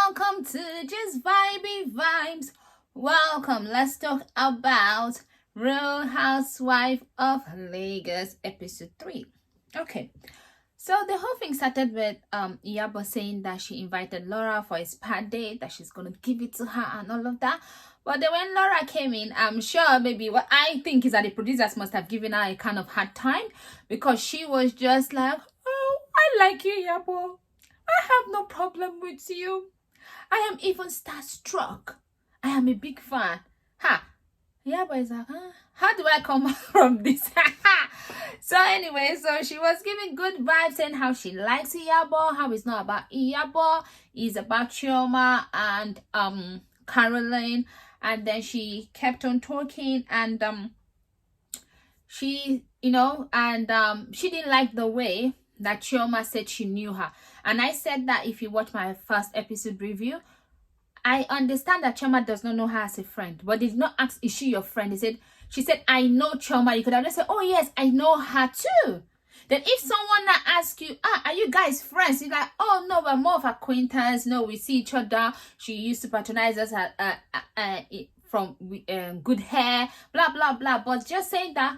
welcome to Just Vibey Vibes. Welcome. Let's talk about Real Housewife of Lagos episode 3. Okay. So the whole thing started with Iyabo saying that she invited Laura for a spa date, that she's gonna give it to her and all of that. But then when Laura came in, I'm sure maybe what I think is that the producers must have given her a kind of hard time, because she was just like, "Oh, I like you, Iyabo. I have no problem with you. I am even starstruck. I am a big fan." Ha! Iyabo is like, huh? How do I come from this? So anyway, so she was giving good vibes, saying how she likes Iyabo, how it's not about Iyabo, it's about Chioma and Caroline. And then she kept on talking, and she, she didn't like the way that Chioma said she knew her. And I said that if you watch my first episode review, I understand that Chioma does not know her as a friend, but did not ask, is she your friend? She said, I know Chioma. You could have just said, oh yes, I know her too. Then if someone now asks you, are you guys friends? You're like, oh no, we're more of acquaintance. No, we see each other. She used to patronize us from good hair, blah, blah, blah. But just saying that,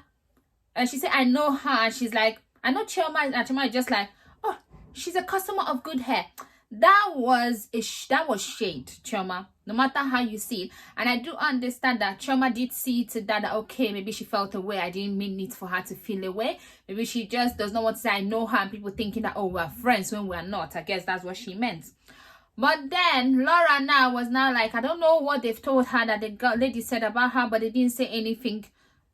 and she said, I know her. And she's like, I know Chioma. And Chioma is just like, oh, she's a customer of good hair. That was shade, Chioma, no matter how you see it. And I do understand that Chioma did see to that, okay, maybe she felt away. I didn't mean it for her to feel away. Maybe she just does not want to say I know her, and people thinking that, oh, we're friends when we're not. I guess that's what she meant. But then Laura now was now like, I don't know what they've told her that the lady said about her, but they didn't say anything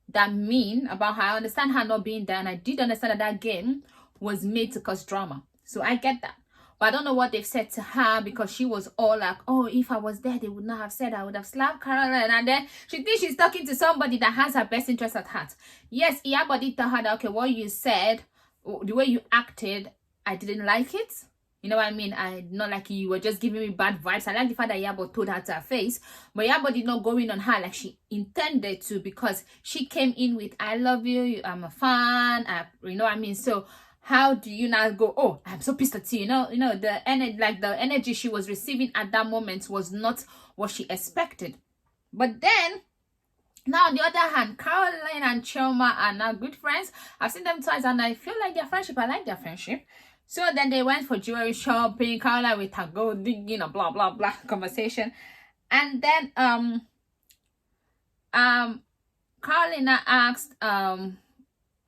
that mean about her. I understand her not being there, and I did understand that game was made to cause drama. So I get that. But I don't know what they've said to her, because she was all like, oh, if I was there, they would not have said, I would have slapped Caroline. And then she thinks she's talking to somebody that has her best interest at heart. Yes, Iyabo did tell her that, okay, what you said, the way you acted, I didn't like it. You know what I mean? I not like you were just giving me bad vibes. I like the fact that Iyabo told her to her face. But Iyabo did not go in on her like she intended to, because she came in with, I love you, I'm a fan, you know what I mean? So how do you now go, oh, I'm so pissed at you? The energy she was receiving at that moment was not what she expected. But then, now on the other hand, Caroline and Chioma are now good friends. I've seen them twice, and I feel like their friendship. I like their friendship. So then they went for jewelry shopping. Caroline with her gold digging, blah blah blah conversation, and then Caroline asked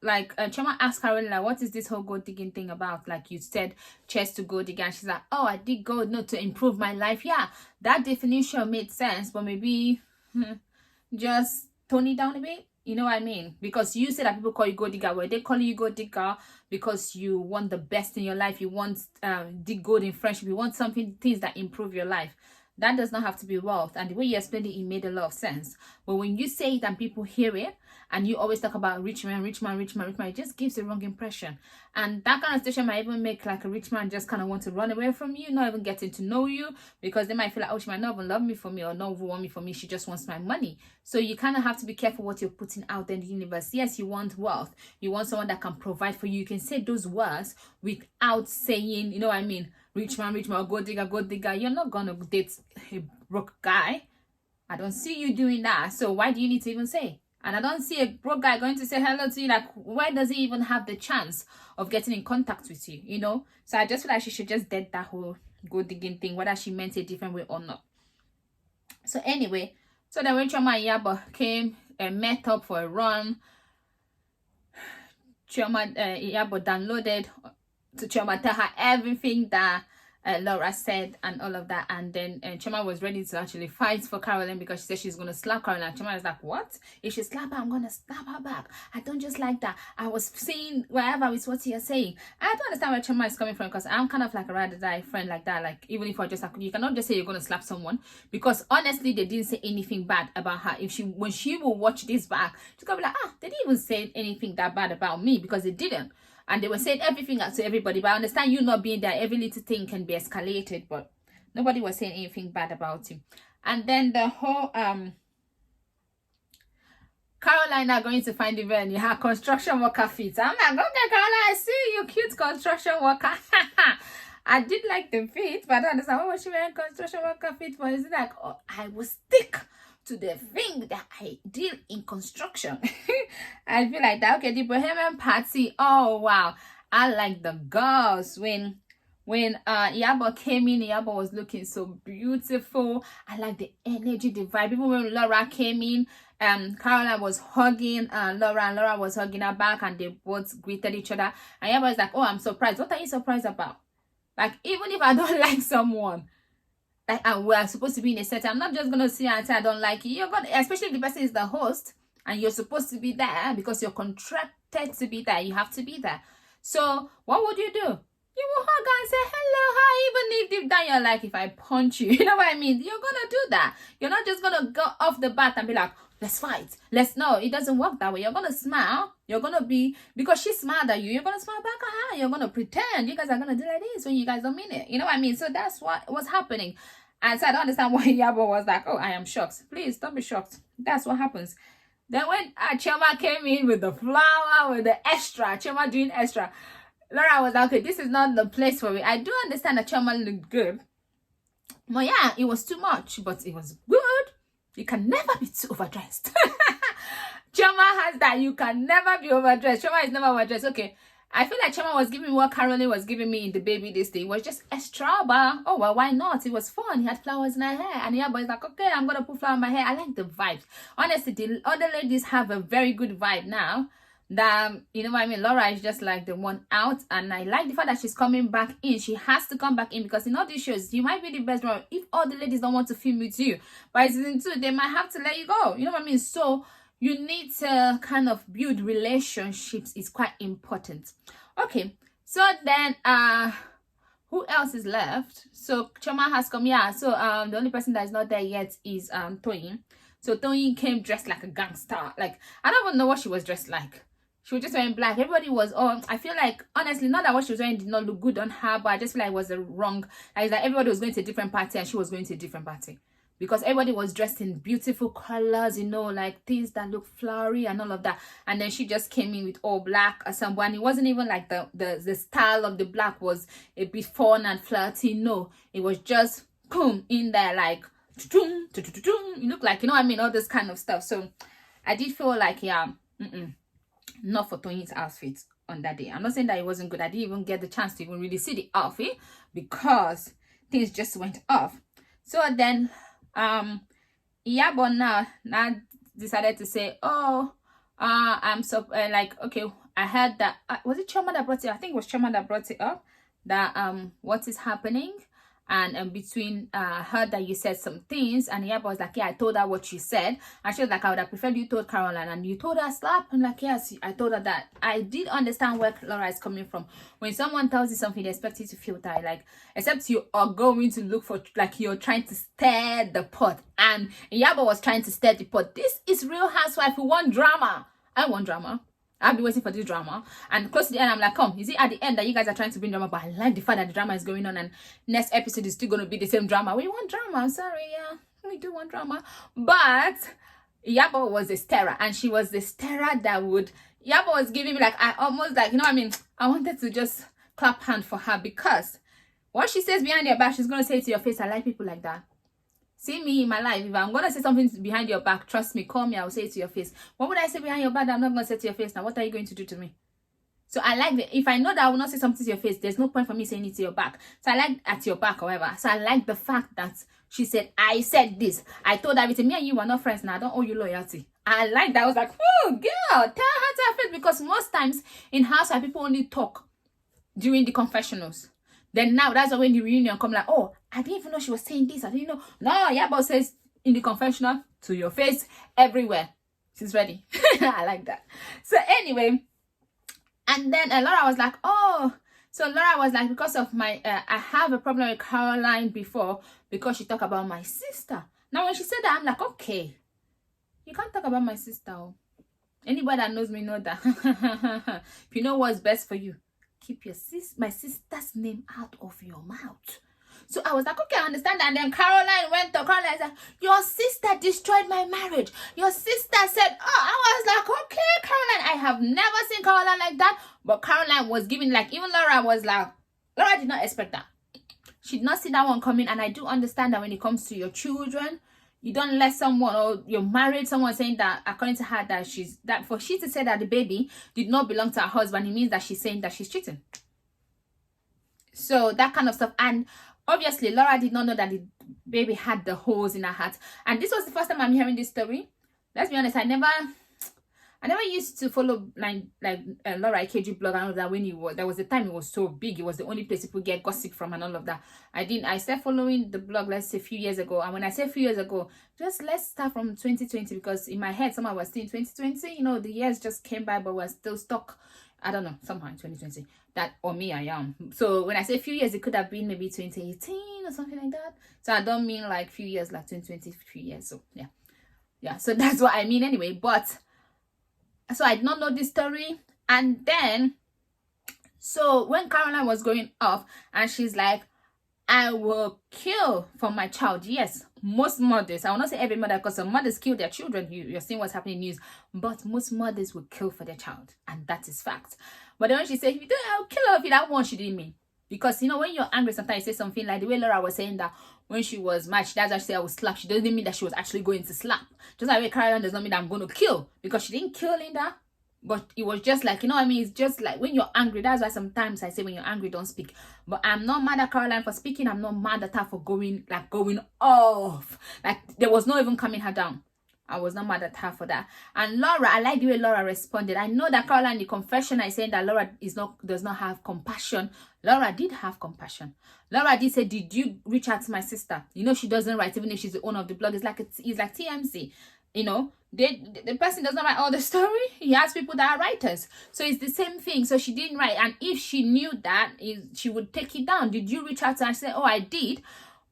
Chioma asked Caroline, like, what is this whole gold digging thing about? Like, you said chest to gold digger. And she's like, oh, I did gold, no, to improve my life. Yeah, that definition made sense, but maybe just tone it down a bit. You know what I mean? Because you said that people call you gold digger. Well, they call you gold digger because you want the best in your life. You want dig gold in friendship. You want things that improve your life. That does not have to be wealth. And the way you explained it, it made a lot of sense. But when you say it and people hear it, and you always talk about rich man, it just gives the wrong impression. And that kind of situation might even make like a rich man just kind of want to run away from you, not even getting to know you, because they might feel like, oh, she might not even love me for me, or not even want me for me. She just wants my money. So you kind of have to be careful what you're putting out there in the universe. Yes, you want wealth. You want someone that can provide for you. You can say those words without saying, you know what I mean? Rich man, or gold digger. You're not going to date a broke guy. I don't see you doing that. So why do you need to even say? And I don't see a broke guy going to say hello to you. Like, why does he even have the chance of getting in contact with you, So I just feel like she should just dead that whole gold digging thing, whether she meant it a different way or not. So anyway, so then when Chioma and Iyabo came and met up for a run, Iyabo downloaded to Chioma, tell her everything that Laura said and all of that. And then Chioma was ready to actually fight for Caroline, because she said she's going to slap Caroline. Chioma was like, what? If she slap her, I'm going to slap her back. I don't just like that. I was saying whatever is what you're saying. I don't understand where Chioma is coming from, because I'm kind of like a ride or die friend like that. Like, even if I just, you cannot just say you're going to slap someone, because honestly, they didn't say anything bad about her. When she will watch this back, she's going to be like, they didn't even say anything that bad about me, because they didn't. And they were saying everything to everybody. But I understand you not being there. Every little thing can be escalated. But nobody was saying anything bad about him. And then the whole Caroline are going to find the venue. Her construction worker fit. I'm like, okay, Caroline, I see you, cute construction worker. I did like the fit, but I don't understand what was she wearing construction worker fit for. Is it like, oh, I will stick to the thing that I did in construction. I feel like that. Okay, the Bohemian Party. Oh wow, I like the girls when Yabo came in. Yabo was looking so beautiful. I like the energy, the vibe. Even when Laura came in, Caroline was hugging Laura, and Laura was hugging her back, and they both greeted each other. And Yabo was like, "Oh, I'm surprised. What are you surprised about? Like, even if I don't like someone, like, and we're supposed to be in a setting, I'm not just gonna see and say I don't like you. You're gonna, especially if the person is the host and you're supposed to be there because you're contracted to be there. You have to be there. So what would you do? You will hug her and say hello, hi, even if deep down you're like, if I punch you, you know what I mean? You're gonna do that. You're not just gonna go off the bat and be like, let's fight. No, it doesn't work that way. You're gonna smile. You're gonna be, because she smiled at you, you're gonna smile back at her. You're gonna pretend you guys are gonna do like this when you guys don't mean it. You know what I mean? So that's what was happening. And so I don't understand why Yabo was like, oh, I am shocked. Please don't be shocked. That's what happens. Then when Chioma came in with the flower, with the extra, Chioma doing extra, Laura was like, okay, this is not the place for it. I do understand that Chioma looked good. But yeah, it was too much, but it was good. You can never be too overdressed. Chioma has that. You can never be overdressed. Chioma is never overdressed. Okay. I feel like Chioma was giving me what Caroline was giving me in the baby this day. It was just extra, but oh well, why not? It was fun. He had flowers in her hair, and yeah, but it's like, okay, I'm gonna put flower in my hair. I like the vibes. Honestly, the other ladies have a very good vibe now. That, you know what I mean? Laura is just like the one out, and I like the fact that she's coming back in. She has to come back in because in all these shows, you might be the best one if all the ladies don't want to film with you. By season 2, they might have to let you go. You know what I mean? So you need to kind of build relationships. Is quite important. Okay, so then who else is left? So Chioma has come. Yeah, so the only person that is not there yet is Toyin. So Toyin came dressed like a gangster. Like, I don't even know what she was dressed like. She was just wearing black. Everybody was, oh, I feel like, honestly, not that what she was wearing did not look good on her, but I just feel like it was the wrong, like that everybody was going to a different party and she was going to a different party. Because everybody was dressed in beautiful colors, you know, like things that look flowery and all of that. And then she just came in with all black or something. And it wasn't even like the style of the black was a bit fun and flirty. No, it was just boom in there, like you look like, you know what I mean, all this kind of stuff. So I did feel like, yeah, not for Tony's outfit on that day. I'm not saying that it wasn't good. I didn't even get the chance to even really see the outfit because things just went off. So then Iyabo now decided to say, oh, I'm so like, okay, I heard that was it Chioma that brought it? I think it was Chioma that brought it up, that what is happening, and between her that you said some things, and Iyabo was like, yeah, I told her what you said, and she was like, I would have preferred you told Caroline, and you told her slap. I'm like, yes, I told her that. I did understand where Laura is coming from. When someone tells you something, they expect you to feel that, like, except you are going to look for, like, you're trying to stir the pot, and Iyabo was trying to stir the pot. This is Real Housewife who want drama. I want drama. I've been waiting for this drama, and close to the end I'm like, come, is it at the end that you guys are trying to bring drama? But I like the fact that the drama is going on, and next episode is still going to be the same drama. We want drama. I'm sorry, yeah, we do want drama. But Iyabo was a stirrer, and she was the stirrer that would, Iyabo was giving me, like, I almost, like, you know what I mean, I wanted to just clap hand for her, because what she says behind your back, she's going to say to your face. I like people like that. See me in my life, if I'm going to say something behind your back, trust me, call me, I will say it to your face. What would I say behind your back that I'm not going to say to your face? Now, what are you going to do to me? So I like if I know that I will not say something to your face, there's no point for me saying it to your back. So I like at your back, however. So I like the fact that she said, I said this. I told everything. Me and you are not friends now. I don't owe you loyalty. I like that. I was like, oh, girl, tell her to her face. Because most times in house, people only talk during the confessionals. Then now, that's when the reunion come, like, oh, I didn't even know she was saying this. I didn't know. No, Iyabo says in the confessional, to your face, everywhere. She's ready. I like that. So anyway, and then Laura was like, oh. So Laura was like, because of my, I have a problem with Caroline before, because she talked about my sister. Now, when she said that, I'm like, okay, you can't talk about my sister. Oh. Anybody that knows me know that. If you know what's best for you, keep my sister's name out of your mouth. So I was like, okay, I understand that. And then Caroline went to Caroline and said, your sister destroyed my marriage. Your sister said, oh, I was like, okay, Caroline. I have never seen Caroline like that. But Caroline was giving, like, even Laura was like, Laura did not expect that. She did not see that one coming. And I do understand that when it comes to your children, you don't let someone, or you're married, someone saying that, according to her, that for she to say that the baby did not belong to her husband, it means that she's saying that she's cheating. So that kind of stuff. And obviously Laura did not know that the baby had the holes in her heart. And this was the first time I'm hearing this story. Let's be honest, I never used to follow like Laura AKG blog and all that. When there was a time it was so big, it was the only place people get gossip from and all of that. I started following the blog, let's say, a few years ago. And when I say a few years ago, just let's start from 2020, because in my head somehow was still in 2020. You know, the years just came by, but we're still stuck. I don't know, somehow in 2020. That, or me, I am. So when I say a few years, it could have been maybe 2018 or something like that. So I don't mean like few years, like 2020, few years. So yeah, so that's what I mean anyway. But so I did not know this story. And then, so when Caroline was going off and she's like, I will kill for my child. Yes, most mothers, I will not say every mother, because some mothers kill their children. You're seeing what's happening in news. But most mothers will kill for their child. And that is fact. But then when she said, if you don't, I'll kill her, if you that one, she didn't mean. Because, you know, when you're angry, sometimes you say something like the way Laura was saying that when she was mad, she does actually say I will slap. She doesn't mean that she was actually going to slap. Just like Caroline does not mean that I'm going to kill. Because she didn't kill Linda. But it was just like, you know what I mean? It's just like when you're angry. That's why sometimes I say when you're angry, don't speak. But I'm not mad at Caroline for speaking. I'm not mad at her for going off. Like, there was no even calming her down. I was not mad at her for that. And Laura, I like the way Laura responded. I know that Caroline, the confession is saying that Laura does not have compassion. Laura did have compassion. Laura did say, did you reach out to my sister? You know, she doesn't write, even if she's the owner of the blog. It's like TMZ. You know, the person does not write all the story. He has people that are writers. So it's the same thing. So she didn't write. And if she knew that, she would take it down. Did you reach out to her and say, oh, I did?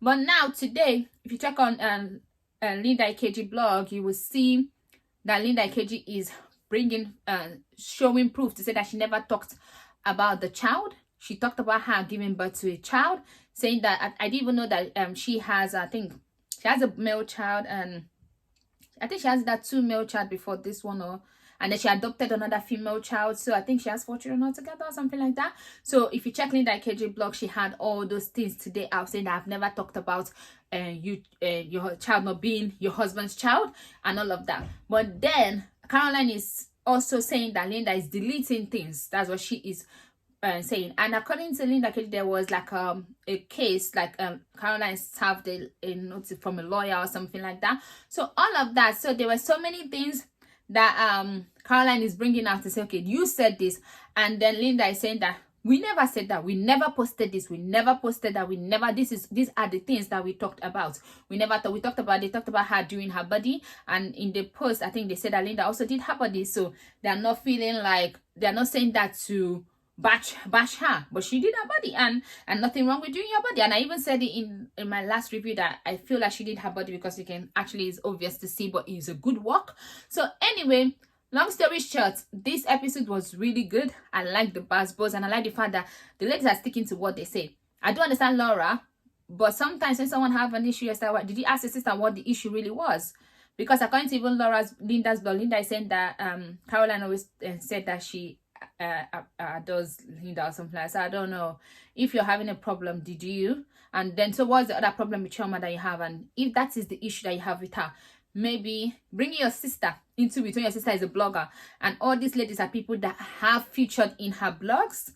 But now, today, if you check on Linda AKG blog, you will see that Linda AKG is showing proof to say that she never talked about the child. She talked about her giving birth to a child, saying that I didn't even know that she has, I think, she has a male child, and I think she has that 2 male child before this one, and then she adopted another female child. So I think she has 4 children altogether or something like that. So if you check Linda AKG blog, she had all those things today. I was saying that I've never talked about your child not being your husband's child and all of that. But then Caroline is also saying that Linda is deleting things. That's what she is saying. And according to Linda AKG, there was like a case, like Caroline served a notice from a lawyer or something like that. So all of that. So there were so many things that Caroline is bringing out to say, okay, you said this, and then Linda is saying that we never said that, we never posted this, we never posted that, we never, these are the things that we talked about. We talked about her doing her body, and in the post I think they said that Linda also did her body. So they're not feeling like, they're not saying that to bash her, but she did her body, and nothing wrong with doing your body. And I even said it in my last review that I feel like she did her body because you can actually, it's obvious to see, but it's a good work. So anyway, long story short, this episode was really good. I like the buzz, and I like the fact that the ladies are sticking to what they say. I do understand Laura, but sometimes when someone have an issue, you say, did you ask your sister what the issue really was? Because according to even Linda's blog, Linda is saying that Caroline always said that she does Linda or something like that. So I don't know if you're having a problem, did you? And then so what's the other problem with Chioma that you have? And if that is the issue that you have with her, maybe bringing your sister into it when your sister is a blogger. And all these ladies are people that have featured in her blogs.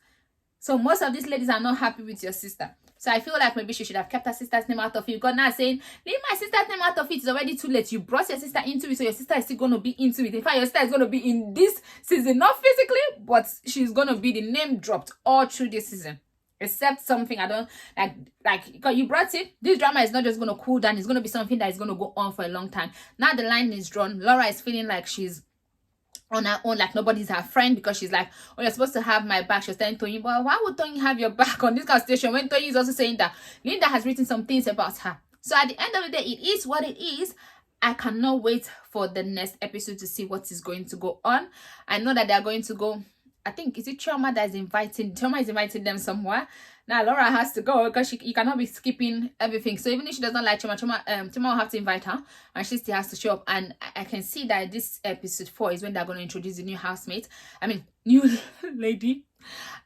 So most of these ladies are not happy with your sister. So I feel like maybe she should have kept her sister's name out of it. God now saying, leave my sister's name out of it. It's already too late. You brought your sister into it, so your sister is still going to be into it. In fact, your sister is going to be in this season. Not physically, but she's going to be the name dropped all through this season. Except something I don't like because you brought it. This drama is not just going to cool down. It's going to be something that is going to go on for a long time. Now the line is drawn. Laura is feeling like she's on her own, like nobody's her friend, because she's like, oh, you're supposed to have my back. She's telling Tony, but why would Tony have your back on this kind of situation when Tony is also saying that Linda has written some things about her? So at the end of the day, it is what it is. I cannot wait for the next episode to see what is going to go on. I know that they're going to go, I think, is it Chioma that is inviting? Chioma is inviting them somewhere. Now Laura has to go because you cannot be skipping everything. So even if she doesn't like Chioma will have to invite her, and she still has to show up. And I can see that this episode 4 is when they're going to introduce the new housemate. I mean, new lady.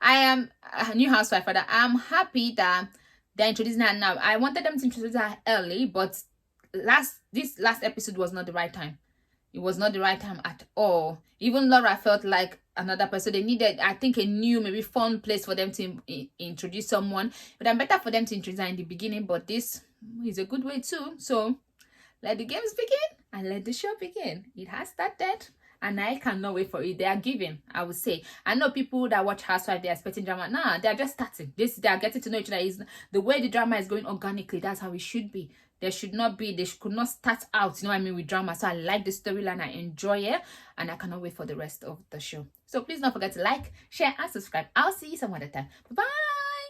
I am a new housewife. But I'm happy that they're introducing her now. I wanted them to introduce her early, but this last episode was not the right time. It was not the right time at all. Even Laura felt like another person. They needed, I think, a new, maybe fun place for them to introduce someone. But I'm better for them to introduce her in the beginning. But this is a good way too. So let the games begin and let the show begin. It has started. And I cannot wait for it. They are giving, I would say. I know people that watch Housewives, they're expecting drama. Nah, they're just starting. They are getting to know each other. Is the way the drama is going organically. That's how it should be. There should not be, they could not start out, you know what I mean, with drama. So I like the storyline, I enjoy it, and I cannot wait for the rest of the show. So please don't forget to like, share, and subscribe. I'll see you some other time. Bye-bye.